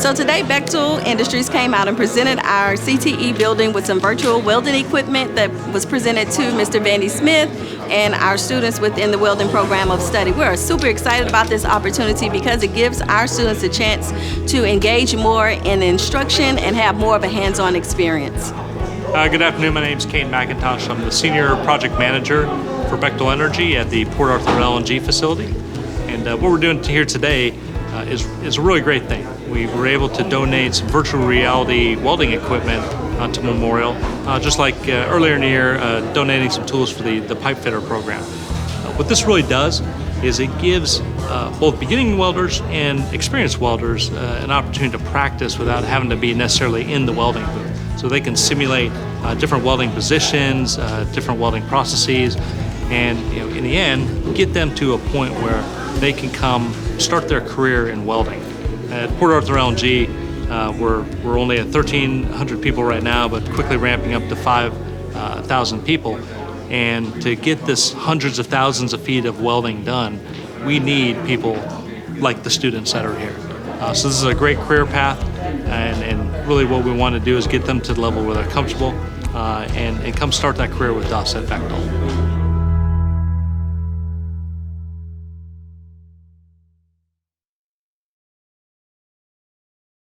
So today Bechtel Industries came out and presented our CTE building with some virtual welding equipment that was presented to Mr. Vandy Smith and our students within the welding program of study. We're super excited about this opportunity because it gives our students a chance to engage more in instruction and have more of a hands-on experience. Good afternoon, my name is Kane McIntosh. I'm the Senior Project Manager for Bechtel Energy at the Port Arthur LNG facility. And what we're doing here today is a really great thing. We were able to donate some virtual reality welding equipment to Memorial, just like earlier in the year, donating some tools for the pipe fitter program. What this really does is it gives both beginning welders and experienced welders an opportunity to practice without having to be necessarily in the welding booth. So they can simulate different welding positions, different welding processes, and in the end, get them to a point where they can come start their career in welding. At Port Arthur LNG, we're only at 1,300 people right now, but quickly ramping up to 5,000 people. And to get this hundreds of thousands of feet of welding done, we need people like the students that are here. So this is a great career path, and really what we want to do is get them to the level where they're comfortable and come start that career with us at Bechtel.